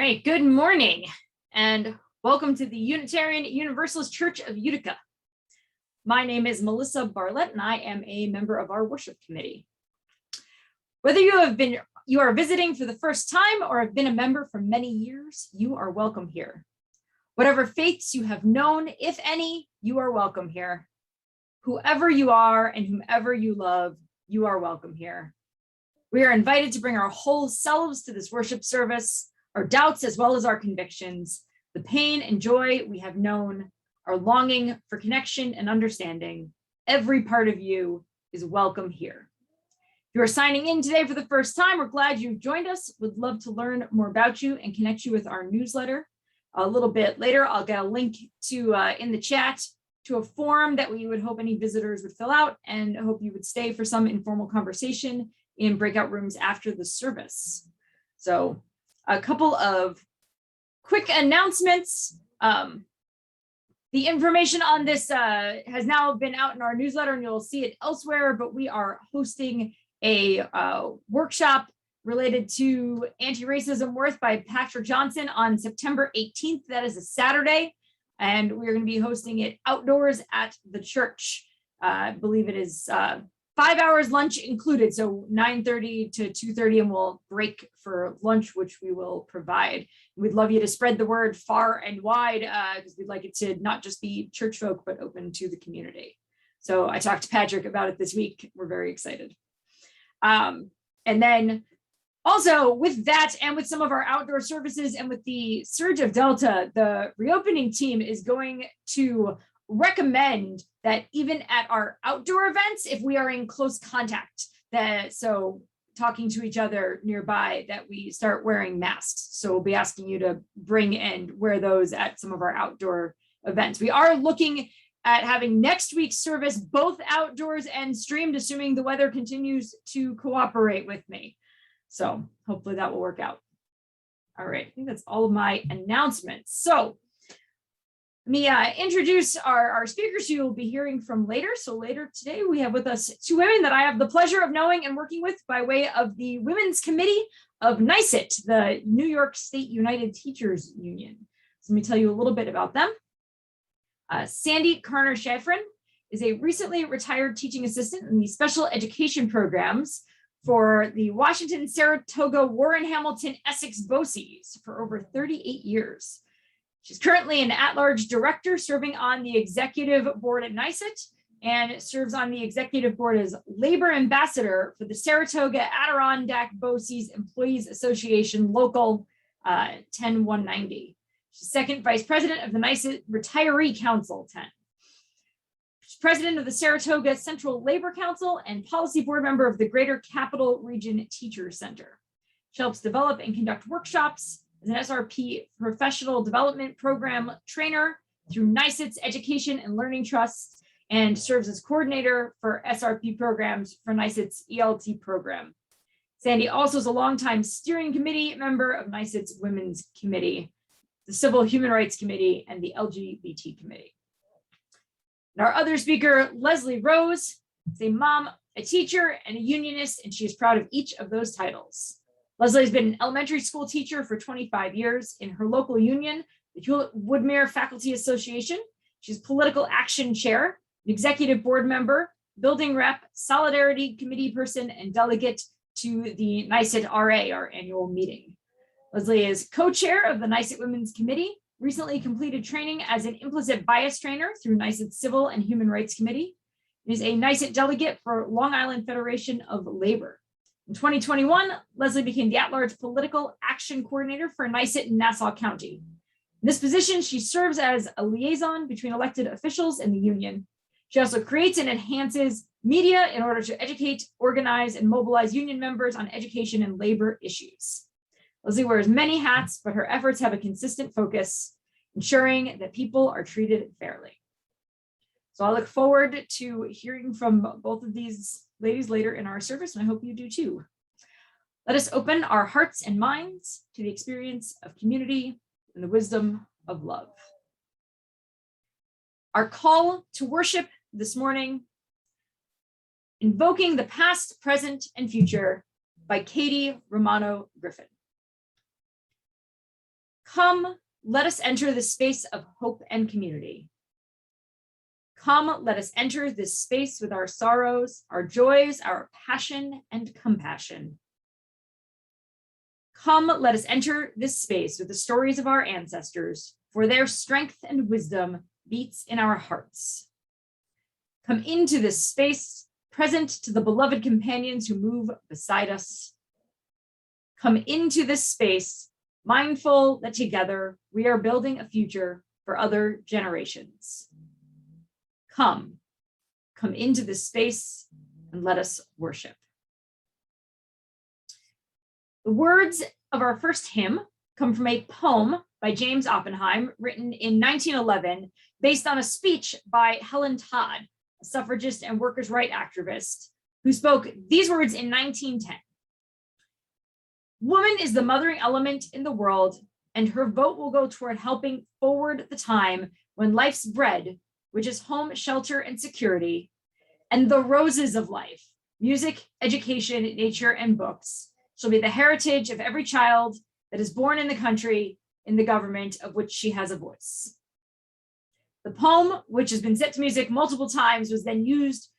right, good morning and welcome to the Unitarian Universalist Church of Utica. My name is Melissa Bartlett and I am a member of our worship committee. Whether you are visiting for the first time or have been a member for many years, you are welcome here. Whatever faiths you have known, if any, you are welcome here. Whoever you are and whomever you love, you are welcome here. We are invited to bring our whole selves to this worship service, our doubts as well as our convictions, the pain and joy we have known, our longing for connection and understanding. Every part of you is welcome here. If you are signing in today for the first time, we're glad you've joined us. Would love to learn more about you and connect you with our newsletter. A little bit later, I'll get a link to in the chat to a form that we would hope any visitors would fill out, and I hope you would stay for some informal conversation in breakout rooms after the service. So a couple of quick announcements. The information on this has now been out in our newsletter and you'll see it elsewhere, but we are hosting a workshop related to anti-racism worth by Patrick Johnson on September 18th. That is a Saturday, and we're going to be hosting it outdoors at the church. I believe it is 5 hours lunch included, so 9:30 to 2:30, and we'll break for lunch, which we will provide. We'd love you to spread the word far and wide because we'd like it to not just be church folk, but open to the community. So I talked to Patrick about it this week. We're very excited. And then also with that and with some of our outdoor services and with the surge of Delta, the reopening team is going to recommend that even at our outdoor events, if we are in close contact, so talking to each other nearby, that we start wearing masks. So we'll be asking you to bring and wear those at some of our outdoor events. We are looking at having next week's service both outdoors and streamed, assuming the weather continues to cooperate with me. So hopefully that will work out. All right, I think that's all of my announcements. So let me introduce our speakers you will be hearing from later. So later today, we have with us two women that I have the pleasure of knowing and working with by way of the Women's Committee of NYSUT, the New York State United Teachers Union. So let me tell you a little bit about them. Sandie Carner-Shafran is a recently retired teaching assistant in the special education programs for the Washington, Saratoga, Warren, Hamilton, Essex BOCES for over 38 years. She's currently an at-large director serving on the executive board at NYSUT and serves on the executive board as labor ambassador for the Saratoga Adirondack BOCES Employees Association Local 10190. She's second vice president of the NYSUT Retiree Council 10. She's president of the Saratoga Central Labor Council and policy board member of the Greater Capital Region Teachers Center. She helps develop and conduct workshops as an SRP professional development program trainer through NYSUT's Education and Learning Trust, and serves as coordinator for SRP programs for NYSUT's ELT program. Sandie also is a longtime steering committee member of NYSUT's Women's Committee, the Civil Human Rights Committee, and the LGBT Committee. And our other speaker, Leslie Rose, is a mom, a teacher, and a unionist, and she is proud of each of those titles. Leslie has been an elementary school teacher for 25 years in her local union, the Hewlett-Woodmere Faculty Association. She's political action chair, executive board member, building rep, solidarity committee person, and delegate to the NYSUT RA, our annual meeting. Leslie is co-chair of the NYSUT Women's Committee, recently completed training as an implicit bias trainer through NYSUT's Civil and Human Rights Committee, and is a NYSUT delegate for Long Island Federation of Labor. In 2021, Leslie became the at-large political action coordinator for NYSUT in Nassau County. In this position, she serves as a liaison between elected officials and the union. She also creates and enhances media in order to educate, organize, and mobilize union members on education and labor issues. Leslie wears many hats, but her efforts have a consistent focus, ensuring that people are treated fairly. So I look forward to hearing from both of these ladies later in our service, and I hope you do too. Let us open our hearts and minds to the experience of community and the wisdom of love. Our call to worship this morning, Invoking the Past, Present, and Future by Katie Romano Griffin. Come, let us enter the space of hope and community. Come, let us enter this space with our sorrows, our joys, our passion and compassion. Come, let us enter this space with the stories of our ancestors, for their strength and wisdom beats in our hearts. Come into this space, present to the beloved companions who move beside us. Come into this space, mindful that together we are building a future for other generations. Come into this space and let us worship. The words of our first hymn come from a poem by James Oppenheim, written in 1911, based on a speech by Helen Todd, a suffragist and workers' rights activist, who spoke these words in 1910. Woman is the mothering element in the world, and her vote will go toward helping forward the time when life's bread, which is home, shelter, and security, and the roses of life, music, education, nature, and books, shall be the heritage of every child that is born in the country, in the government of which she has a voice. The poem, which has been set to music multiple times, was then used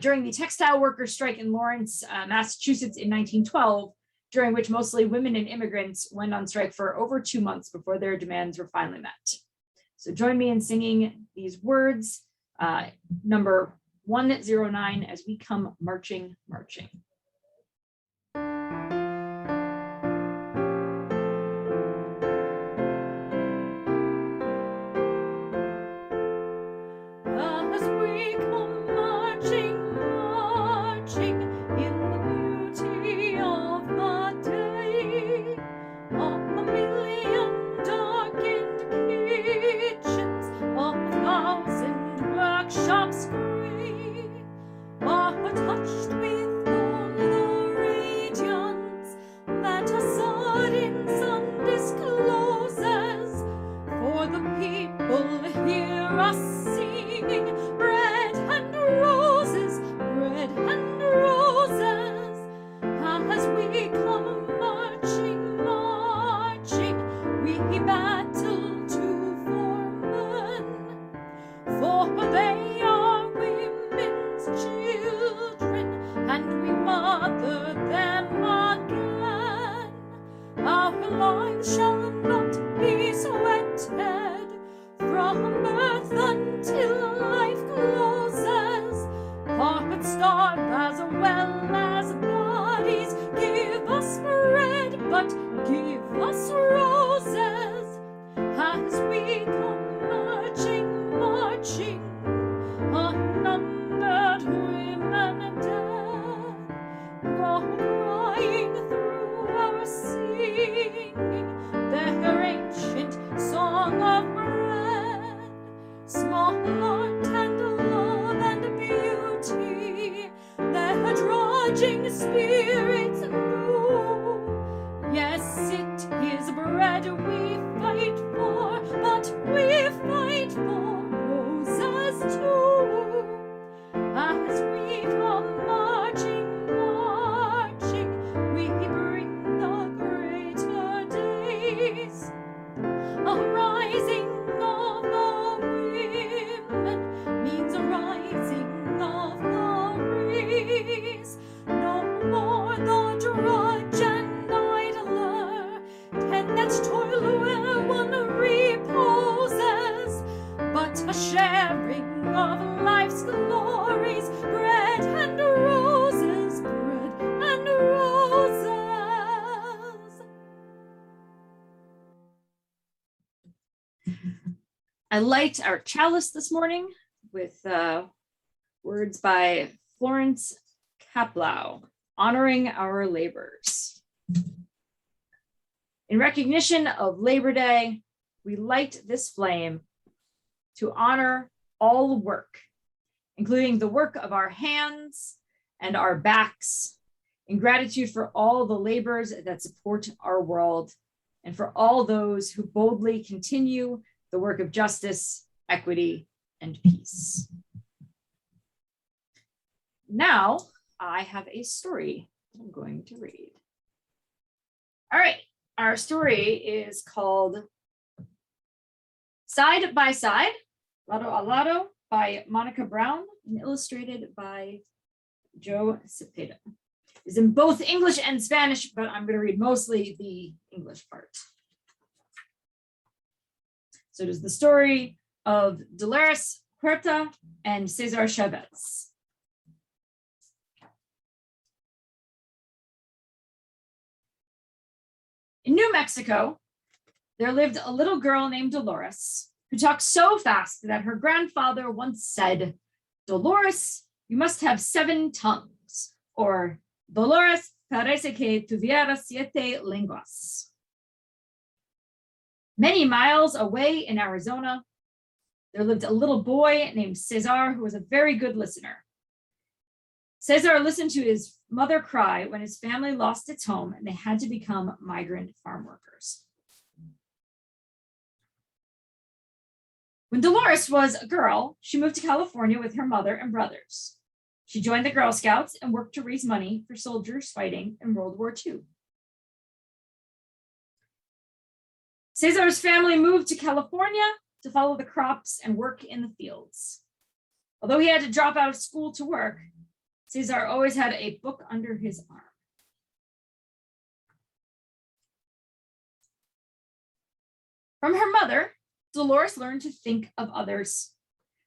during the textile workers' strike in Lawrence, Massachusetts in 1912, during which mostly women and immigrants went on strike for over 2 months before their demands were finally met. So join me in singing these words, number 109, as we come marching, marching. I light our chalice this morning with words by Florence Kaplow, honoring our labors. In recognition of Labor Day, we light this flame to honor all work, including the work of our hands and our backs, in gratitude for all the labors that support our world and for all those who boldly continue the work of justice, equity, and peace. Now, I have a story I'm going to read. All right, our story is called Side by Side, Lado a Lado by Monica Brown and illustrated by Joe Cepeda. It's in both English and Spanish, but I'm going to read mostly the English part. So it is the story of Dolores Huerta and Cesar Chavez. In New Mexico, there lived a little girl named Dolores who talked so fast that her grandfather once said, "Dolores, you must have 7 tongues," or "Dolores parece que tuviera 7 lenguas." Many miles away in Arizona, there lived a little boy named Cesar who was a very good listener. Cesar listened to his mother cry when his family lost its home and they had to become migrant farm workers. When Dolores was a girl, she moved to California with her mother and brothers. She joined the Girl Scouts and worked to raise money for soldiers fighting in World War II. Cesar's family moved to California to follow the crops and work in the fields. Although he had to drop out of school to work, Cesar always had a book under his arm. From her mother, Dolores learned to think of others.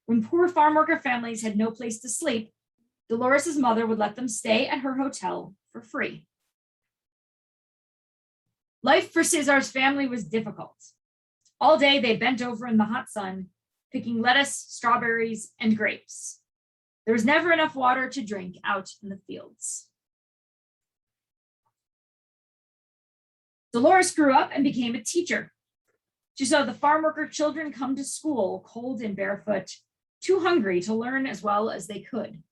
When poor farm worker families had no place to sleep, Dolores' mother would let them stay at her hotel for free. Life for Cesar's family was difficult. All day they bent over in the hot sun, picking lettuce, strawberries, and grapes. There was never enough water to drink out in the fields. Dolores grew up and became a teacher. She saw the farm worker children come to school cold and barefoot, too hungry to learn as well as they could.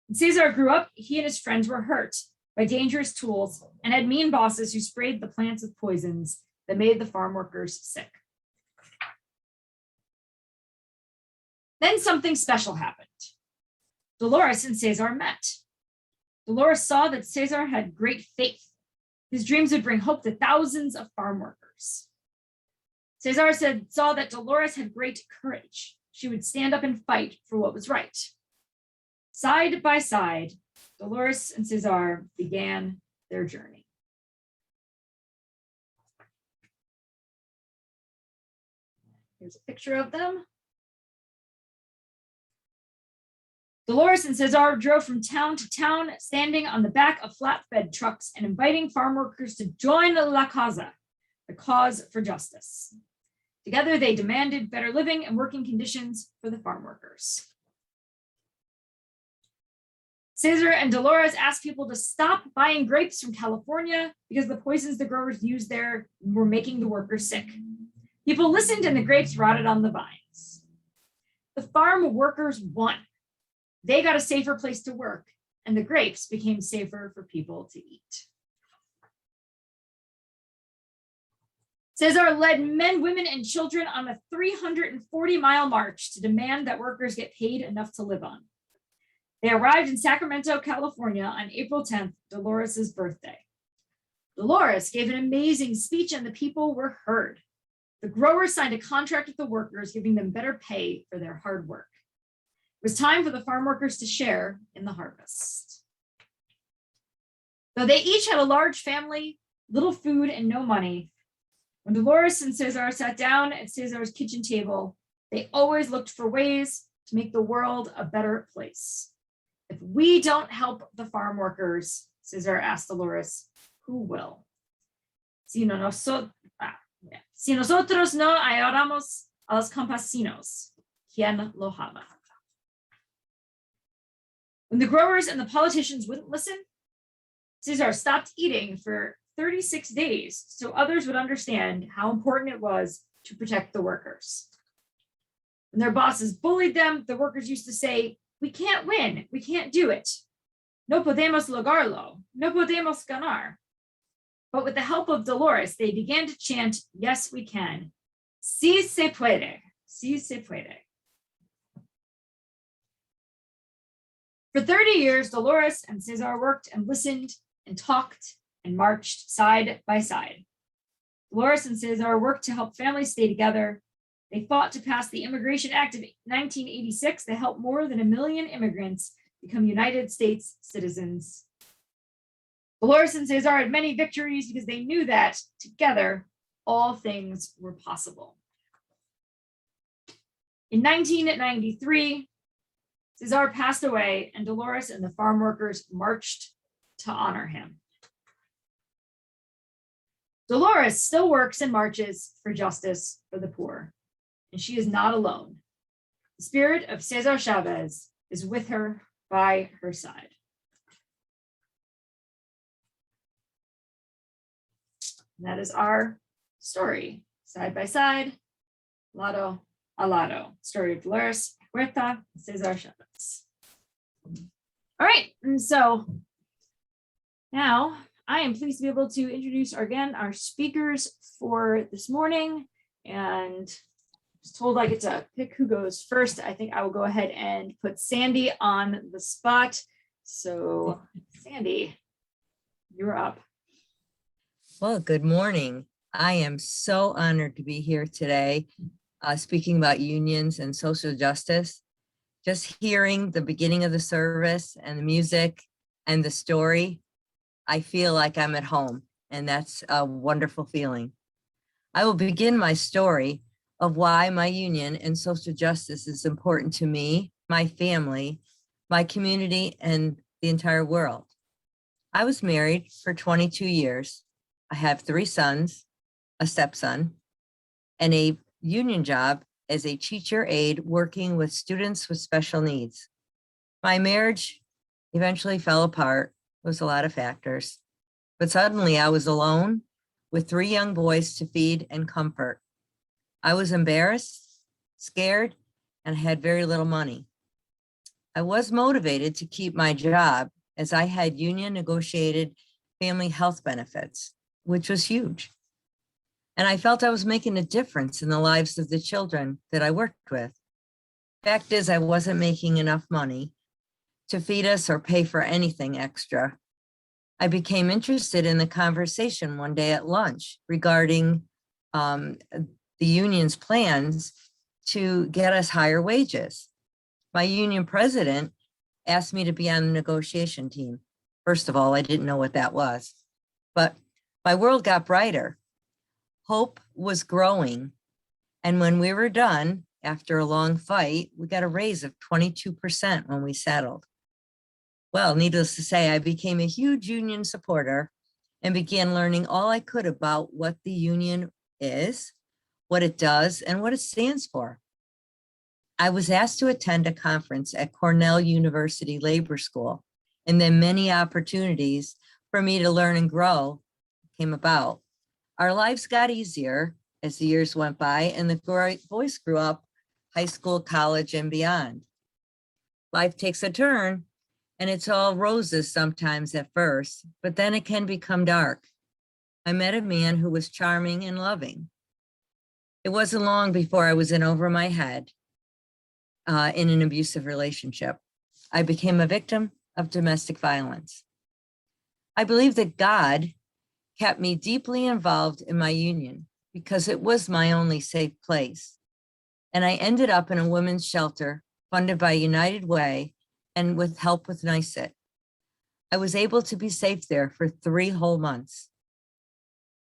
When Cesar grew up, he and his friends were hurt by dangerous tools and had mean bosses who sprayed the plants with poisons that made the farm workers sick. Then something special happened. Dolores and Cesar met. Dolores saw that Cesar had great faith. His dreams would bring hope to thousands of farm workers. Cesar saw that Dolores had great courage. She would stand up and fight for what was right. Side by side, Dolores and Cesar began their journey. Here's a picture of them. Dolores and Cesar drove from town to town, standing on the back of flatbed trucks and inviting farm workers to join La Causa, the cause for justice. Together, they demanded better living and working conditions for the farm workers. Cesar and Dolores asked people to stop buying grapes from California because the poisons the growers used there were making the workers sick. People listened and the grapes rotted on the vines. The farm workers won. They got a safer place to work, and the grapes became safer for people to eat. Cesar led men, women, and children on a 340-mile march to demand that workers get paid enough to live on. They arrived in Sacramento, California on April 10th, Dolores' birthday. Dolores gave an amazing speech and the people were heard. The growers signed a contract with the workers, giving them better pay for their hard work. It was time for the farm workers to share in the harvest. Though they each had a large family, little food, and no money, when Dolores and Cesar sat down at Cesar's kitchen table, they always looked for ways to make the world a better place. If we don't help the farm workers, Cesar asked Dolores, who will? Si nosotros no ayudamos a los campesinos, ¿quién lo hará? When the growers and the politicians wouldn't listen, Cesar stopped eating for 36 days so others would understand how important it was to protect the workers. When their bosses bullied them, the workers used to say, "We can't win, we can't do it. No podemos lograrlo, no podemos ganar." But with the help of Dolores, they began to chant, "Yes, we can. Sí se puede, sí se puede." For 30 years, Dolores and Cesar worked and listened and talked and marched side by side. Dolores and Cesar worked to help families stay together. They fought to pass the Immigration Act of 1986 that helped more than 1 million immigrants become United States citizens. Dolores and Cesar had many victories because they knew that together, all things were possible. In 1993, Cesar passed away and Dolores and the farm workers marched to honor him. Dolores still works and marches for justice for the poor, and she is not alone. The spirit of Cesar Chavez is with her by her side. And that is our story, side by side, lado a lado, story of Dolores Huerta and Cesar Chavez. All right, and so now I am pleased to be able to introduce our speakers for this morning. And I was told I get to pick who goes first. I think I will go ahead and put Sandie on the spot. So Sandie, you're up. Well, good morning. I am so honored to be here today, speaking about unions and social justice. Just hearing the beginning of the service and the music and the story, I feel like I'm at home, and that's a wonderful feeling. I will begin my story of why my union and social justice is important to me, my family, my community, and the entire world. I was married for 22 years. I have 3 sons, a stepson, and a union job as a teacher aide working with students with special needs. My marriage eventually fell apart. It was a lot of factors, but suddenly I was alone with 3 young boys to feed and comfort. I was embarrassed, scared, and had very little money. I was motivated to keep my job as I had union negotiated family health benefits, which was huge. And I felt I was making a difference in the lives of the children that I worked with. Fact is, I wasn't making enough money to feed us or pay for anything extra. I became interested in the conversation one day at lunch regarding the union's plans to get us higher wages. My union president asked me to be on the negotiation team. First of all, I didn't know what that was, but my world got brighter. Hope was growing. And when we were done, after a long fight, we got a raise of 22% when we settled. Well, needless to say, I became a huge union supporter and began learning all I could about what the union is, what it does, and what it stands for. I was asked to attend a conference at Cornell University Labor School, and then many opportunities for me to learn and grow came about. Our lives got easier as the years went by, and the boys grew up, high school, college, and beyond. Life takes a turn, and it's all roses sometimes at first, but then it can become dark. I met a man who was charming and loving. It wasn't long before I was in over my head in an abusive relationship. I became a victim of domestic violence. I believe that God kept me deeply involved in my union because it was my only safe place. And I ended up in a women's shelter funded by United Way and with help with NYSUT. I was able to be safe there for 3 whole months.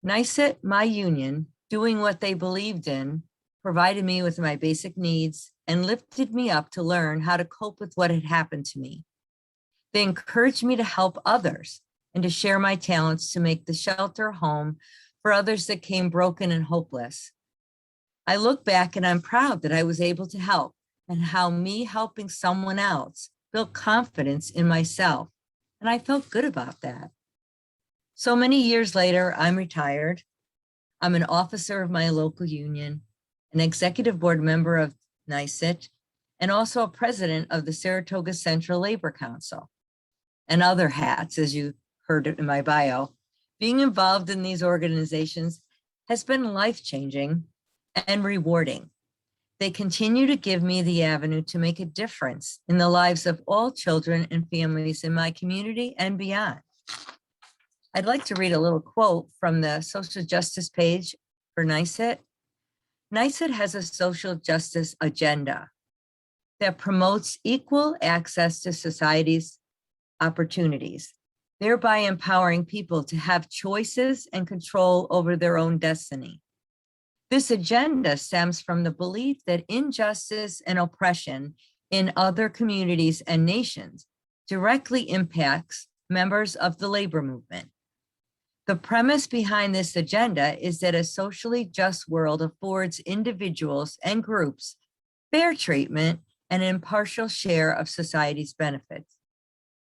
NYSUT, my union, doing what they believed in, provided me with my basic needs and lifted me up to learn how to cope with what had happened to me. They encouraged me to help others and to share my talents to make the shelter a home for others that came broken and hopeless. I look back and I'm proud that I was able to help, and how me helping someone else built confidence in myself. And I felt good about that. So many years later, I'm retired. I'm an officer of my local union, an executive board member of NYSUT, and also a president of the Saratoga Central Labor Council, and other hats, as you heard in my bio. Being involved in these organizations has been life-changing and rewarding. They continue to give me the avenue to make a difference in the lives of all children and families in my community and beyond. I'd like to read a little quote from the social justice page for NYSUT. NYSUT has a social justice agenda that promotes equal access to society's opportunities, thereby empowering people to have choices and control over their own destiny. This agenda stems from the belief that injustice and oppression in other communities and nations directly impacts members of the labor movement. The premise behind this agenda is that a socially just world affords individuals and groups fair treatment and an impartial share of society's benefits.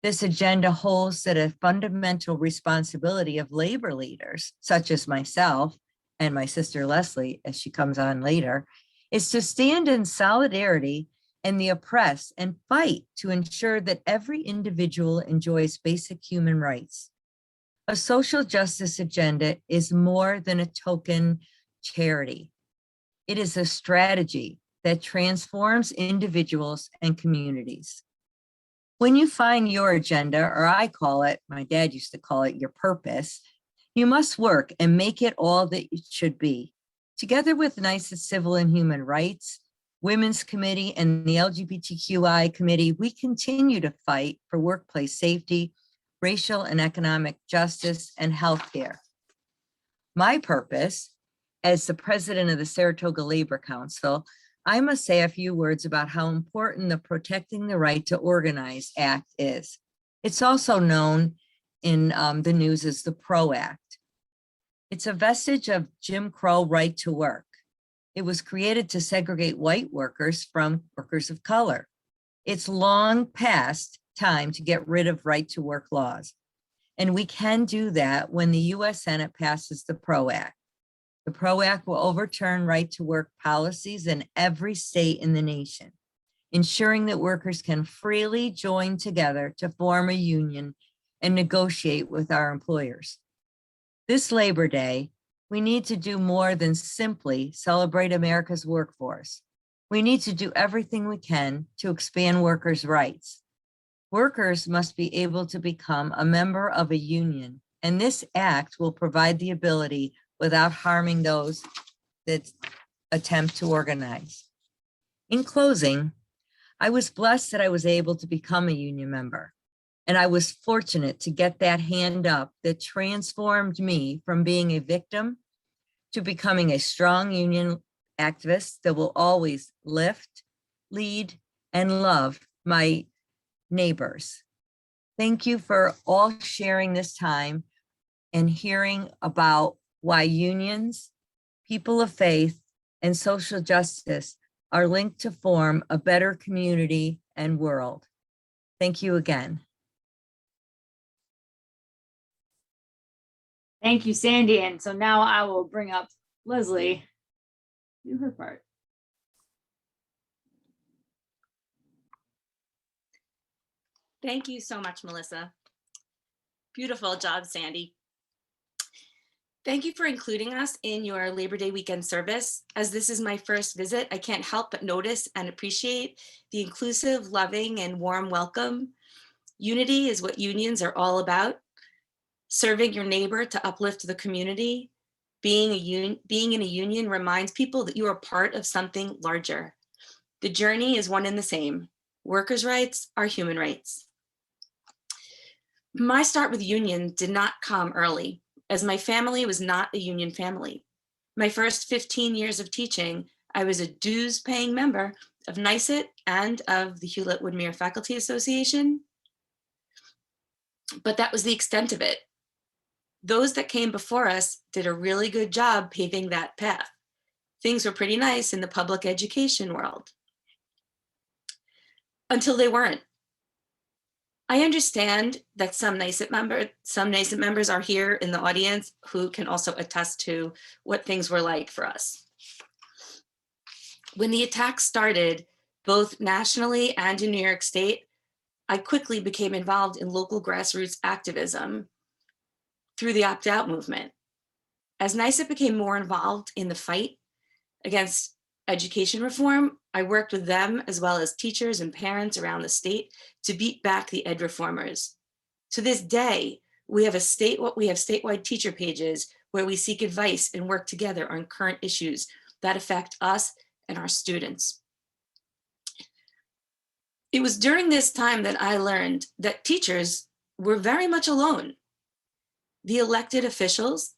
This agenda holds that a fundamental responsibility of labor leaders, such as myself and my sister Leslie, as she comes on later, is to stand in solidarity and the oppressed and fight to ensure that every individual enjoys basic human rights. A social justice agenda is more than a token charity. It is a strategy that transforms individuals and communities. When you find your agenda, or I call it, my dad used to call it your purpose, you must work and make it all that it should be. Together with NYSUT Civil and Human Rights, Women's Committee, and the LGBTQI Committee, we continue to fight for workplace safety, racial and economic justice, and healthcare. My purpose, as the president of the Saratoga Labor Council, I must say a few words about how important the Protecting the Right to Organize Act is. It's also known in the news as the PRO Act. It's a vestige of Jim Crow right to work. It was created to segregate white workers from workers of color. It's long past time to get rid of right to work laws. And we can do that when the US Senate passes the PRO Act. The PRO Act will overturn right to work policies in every state in the nation, ensuring that workers can freely join together to form a union and negotiate with our employers. This Labor Day, we need to do more than simply celebrate America's workforce. We need to do everything we can to expand workers' rights. Workers must be able to become a member of a union, and this act will provide the ability without harming those that attempt to organize. In closing, I was blessed that I was able to become a union member, and I was fortunate to get that hand up that transformed me from being a victim to becoming a strong union activist that will always lift, lead, and love my neighbors. Thank you for all sharing this time and hearing about why unions, people of faith, and social justice are linked to form a better community and world. Thank you again. Thank you, Sandie. And so now I will bring up Leslie to do her part. Thank you so much, Melissa. Beautiful job, Sandie. Thank you for including us in your Labor Day weekend service. As this is my first visit, I can't help but notice and appreciate the inclusive, loving, and warm welcome. Unity is what unions are all about. Serving your neighbor to uplift the community. Being in a union reminds people that you are part of something larger. The journey is one and the same. Workers' rights are human rights. My start with unions did not come early, as my family was not a union family. My first 15 years of teaching, I was a dues-paying member of NYSUT and of the Hewlett-Woodmere Faculty Association, but that was the extent of it. Those that came before us did a really good job paving that path. Things were pretty nice in the public education world, until they weren't. I understand that some NYSUT members are here in the audience who can also attest to what things were like for us. When the attacks started, both nationally and in New York State, I quickly became involved in local grassroots activism through the opt-out movement. As NYSUT became more involved in the fight against education reform, I worked with them as well as teachers and parents around the state to beat back the ed reformers. To this day, We have statewide teacher pages where we seek advice and work together on current issues that affect us and our students. It was during this time that I learned that teachers were very much alone. The elected officials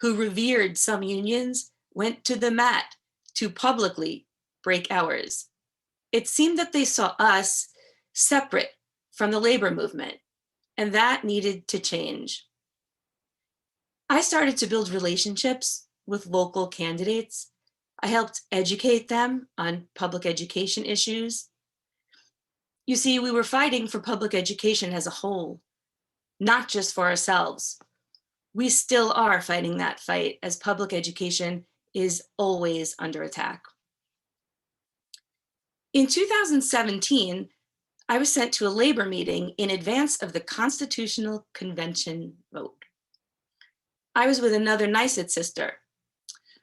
who revered some unions went to the mat to publicly break ours. It seemed that they saw us separate from the labor movement, and that needed to change. I started to build relationships with local candidates. I helped educate them on public education issues. You see, we were fighting for public education as a whole, not just for ourselves. We still are fighting that fight, as public education is always under attack. In 2017, I was sent to a labor meeting in advance of the Constitutional Convention vote. I was with another NYSUT sister.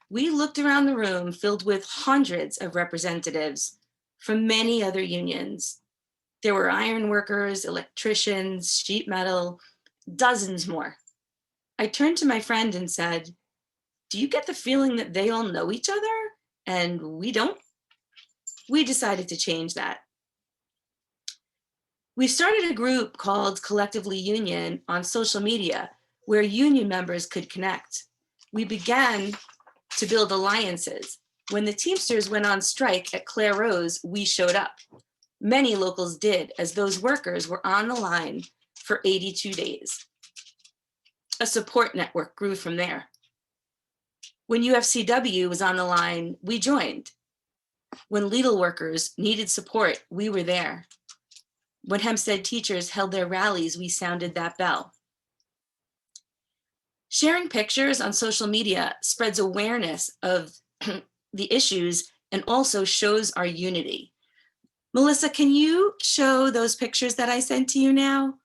We looked around the room filled with hundreds of representatives from many other unions. There were iron workers, electricians, sheet metal, dozens more. I turned to my friend and said, "Do you get the feeling that they all know each other and we don't?" We decided to change that. We started a group called Collectively Union on social media where union members could connect. We began to build alliances. When the Teamsters went on strike at Claire Rose, we showed up. Many locals did, as those workers were on the line for 82 days. A support network grew from there. When UFCW was on the line, we joined. When Lidl workers needed support, we were there. When Hempstead teachers held their rallies, we sounded that bell. Sharing pictures on social media spreads awareness of the issues and also shows our unity. Melissa, can you show those pictures that I sent to you now?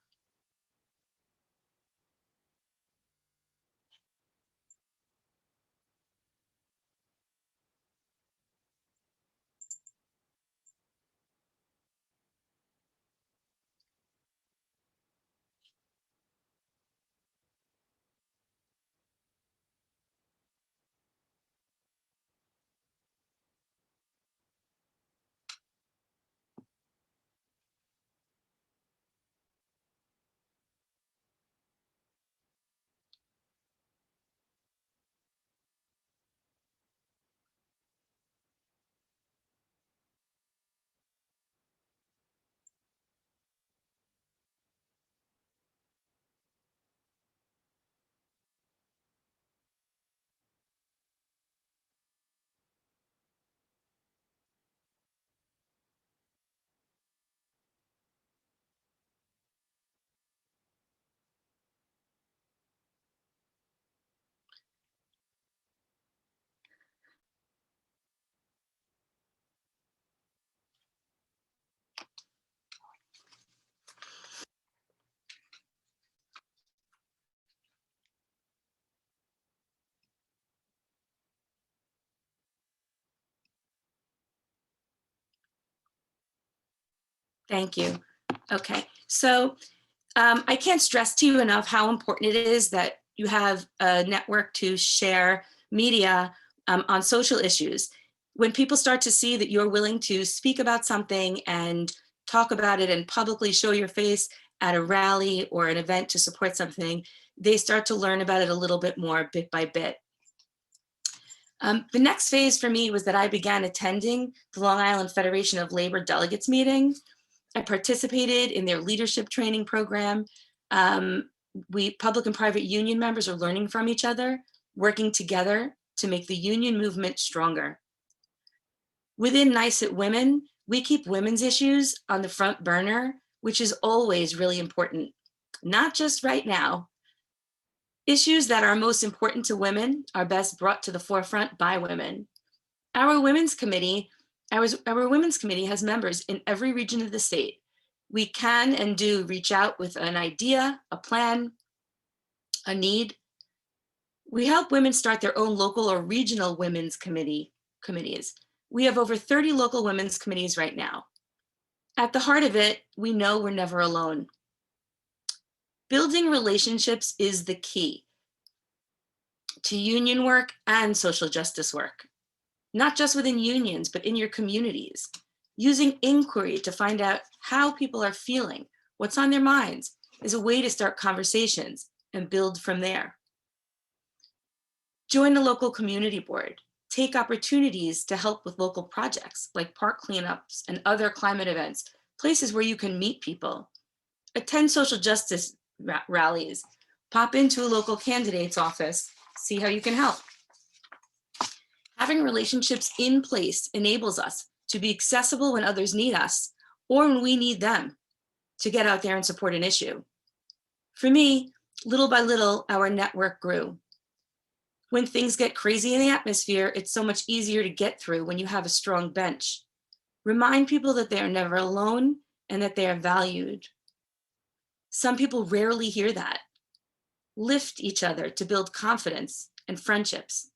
Thank you. Okay, so I can't stress to you enough how important it is that you have a network to share media on social issues. When people start to see that you're willing to speak about something and talk about it and publicly show your face at a rally or an event to support something, they start to learn about it a little bit more, bit by bit. The next phase for me was that I began attending the Long Island Federation of Labor Delegates meeting. I participated in their leadership training program. We public and private union members are learning from each other, working together to make the union movement stronger. Within NYSUT Women, we keep women's issues on the front burner, which is always really important, not just right now. Issues that are most important to women are best brought to the forefront by women. Our women's committee has members in every region of the state. We can and do reach out with an idea, a plan, a need. We help women start their own local or regional women's committees. We have over 30 local women's committees right now. At the heart of it, we know we're never alone. Building relationships is the key to union work and social justice work, not just within unions, but in your communities. Using inquiry to find out how people are feeling, what's on their minds, is a way to start conversations and build from there. Join a local community board. Take opportunities to help with local projects like park cleanups and other climate events, places where you can meet people. Attend social justice rallies. Pop into a local candidate's office, see how you can help. Having relationships in place enables us to be accessible when others need us or when we need them to get out there and support an issue. For me, little by little, our network grew. When things get crazy in the atmosphere, it's so much easier to get through when you have a strong bench. Remind people that they are never alone and that they are valued. Some people rarely hear that. Lift each other to build confidence and friendships.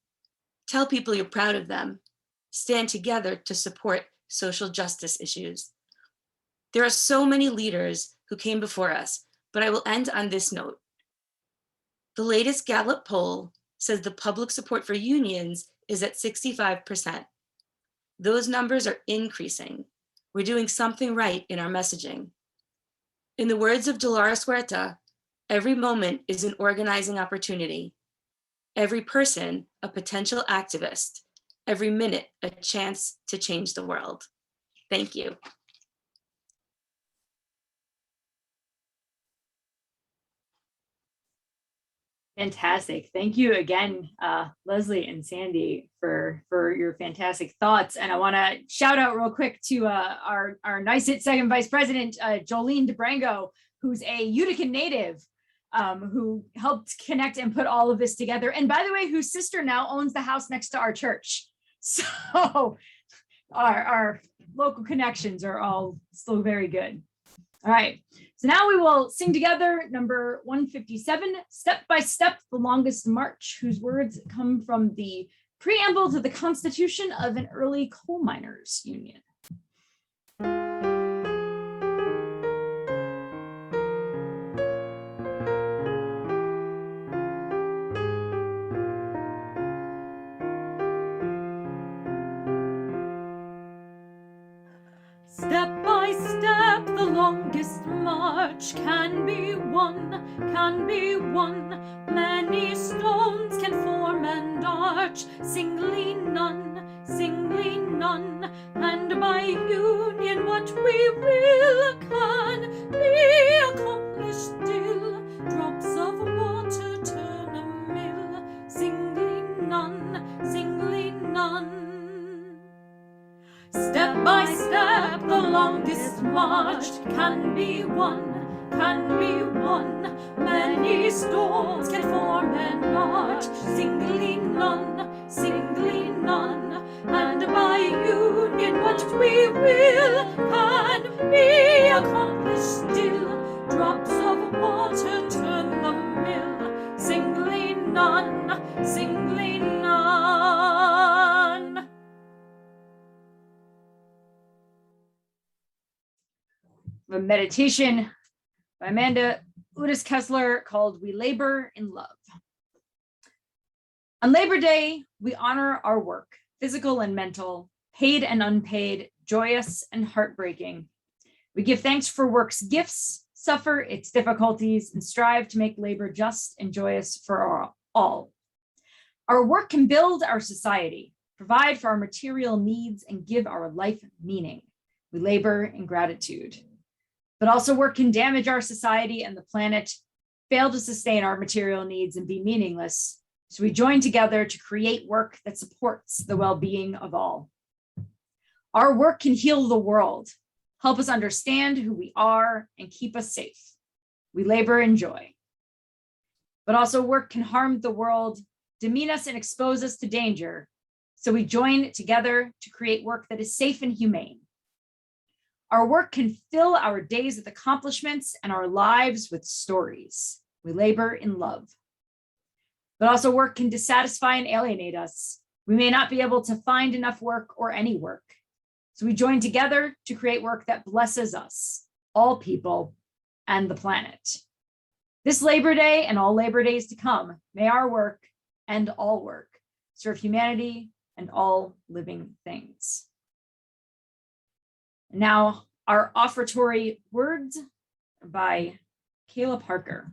Tell people you're proud of them. Stand together to support social justice issues. There are so many leaders who came before us, but I will end on this note. The latest Gallup poll says the public support for unions is at 65%. Those numbers are increasing. We're doing something right in our messaging. In the words of Dolores Huerta, every moment is an organizing opportunity. Every person, a potential activist. Every minute, a chance to change the world. Thank you. Fantastic. Thank you again, Leslie and Sandie, for your fantastic thoughts. And I want to shout out real quick to our NYSUT second vice president, Jolene DeBrango, who's a Utica native, who helped connect and put all of this together. And by the way, whose sister now owns the house next to our church. So our local connections are all still very good. All right, so now we will sing together number 157, Step by Step, the Longest March, whose words come from the preamble to the Constitution of an early coal miners' union. Step by step, the longest march can be won, can be won. Many stones can form and arch, singly none, singly none. And by union, what we will can be accomplished still. Drops of water turn a mill, singly none, singly none. Step by step, the longest march can be won, can be won. Many stones can form an arch, singly none, singly none. And by union, what we will can be accomplished still. Drops of water turn the mill, singly none, singly none. A meditation by Amanda Udis Kessler called We Labor in Love. On Labor Day, we honor our work, physical and mental, paid and unpaid, joyous and heartbreaking. We give thanks for work's gifts, suffer its difficulties, and strive to make labor just and joyous for all. Our work can build our society, provide for our material needs, and give our life meaning. We labor in gratitude. But also work can damage our society and the planet, fail to sustain our material needs, and be meaningless. So we join together to create work that supports the well-being of all. Our work can heal the world, help us understand who we are, and keep us safe. We labor in joy. But also work can harm the world, demean us, and expose us to danger. So we join together to create work that is safe and humane. Our work can fill our days with accomplishments and our lives with stories. We labor in love. But also work can dissatisfy and alienate us. We may not be able to find enough work or any work. So we join together to create work that blesses us, all people, and the planet. This Labor Day and all Labor Days to come, may our work and all work serve humanity and all living things. Now, our offertory words by Kayla Parker.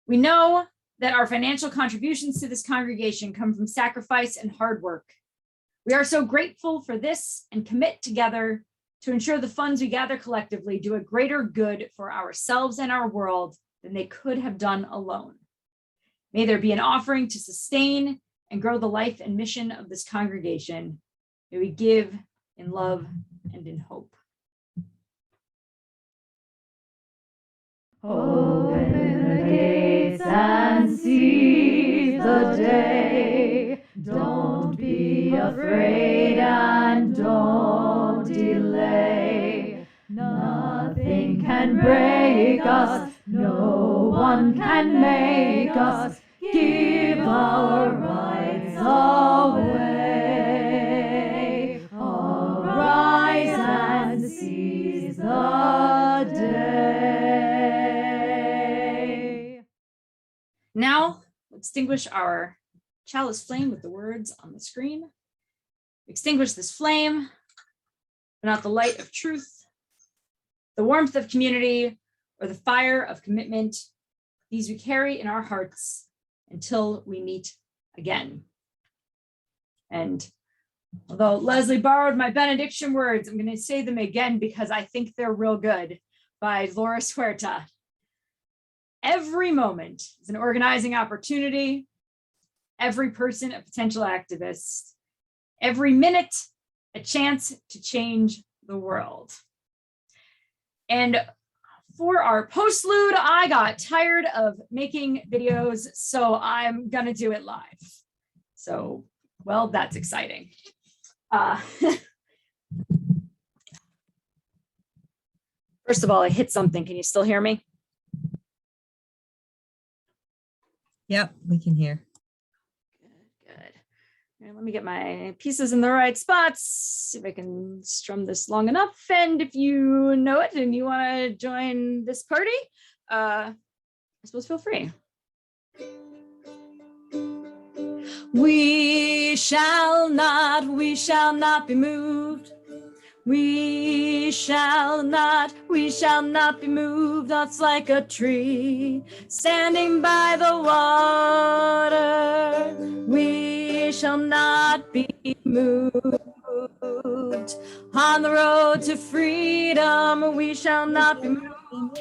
We know that our financial contributions to this congregation come from sacrifice and hard work. We are so grateful for this and commit together to ensure the funds we gather collectively do a greater good for ourselves and our world than they could have done alone. May there be an offering to sustain and grow the life and mission of this congregation. May we give in love and in hope. Open the gates and seize the day. Don't be afraid and don't delay. Nothing can break us, no one can make us give our rights away. Arise and seize the day. Now, extinguish our chalice flame with the words on the screen. Extinguish this flame, but not the light of truth, the warmth of community, or the fire of commitment. These we carry in our hearts until we meet again. And although Leslie borrowed my benediction words, I'm going to say them again because I think they're real good, by Laura Huerta. Every moment is an organizing opportunity. Every person a potential activist. Every minute a chance to change the world. And for our postlude, I got tired of making videos, so I'm gonna do it live. So, well, that's exciting. First of all, I hit something. Can you still hear me? Yep, we can hear. Good. And let me get my pieces in the right spots. See if I can strum this long enough. And if you know it and you want to join this party, I suppose feel free. We shall not be moved. We shall not be moved. That's like a tree standing by the water. We shall not be moved. On the road to freedom, we shall not be moved.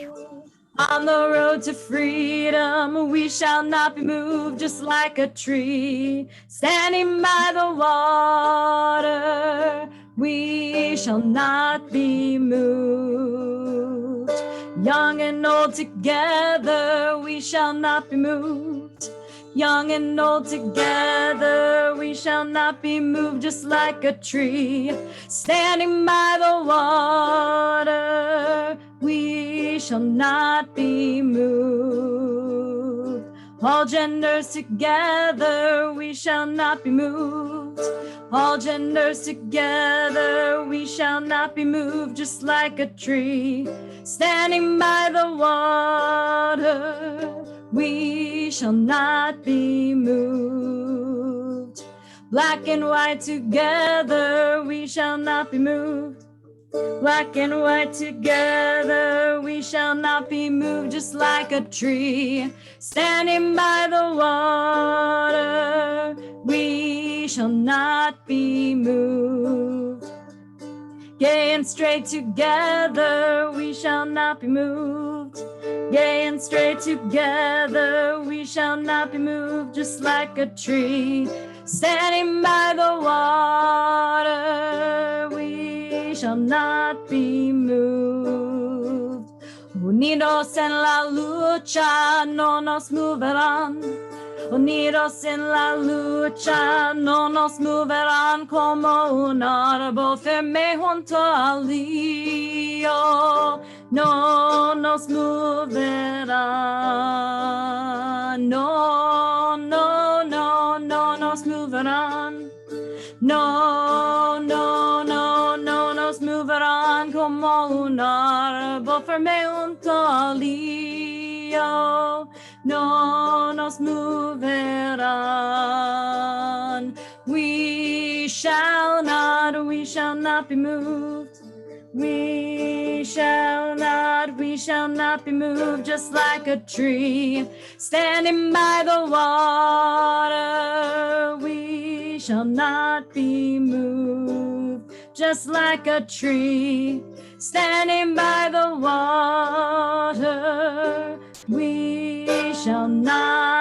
On the road to freedom, we shall not be moved, just like a tree standing by the water. We shall not be moved. Young and old together, we shall not be moved. Young and old together, we shall not be moved, just like a tree standing by the water. We shall not be moved. All genders together, we shall not be moved. All genders together, we shall not be moved, just like a tree standing by the water. We shall not be moved. Black and white together, we shall not be moved. Black and white together, we shall not be moved, just like a tree standing by the water. We shall not be moved. Gay and straight together, we shall not be moved. Gay and straight together, we shall not be moved, just like a tree standing by the water. We shall not be moved. Unidos en la lucha, no nos moverán. Unidos en la lucha, no nos moverán, como un árbol firme junto al río. No nos moverán. No, no, no, no nos moverán. No, no, no, no nos moverán. conforme un lío no nos moverán. We shall not be moved. We shall not be moved, just like a tree standing by the water. We shall not be moved, just like a tree standing by the water. We shall not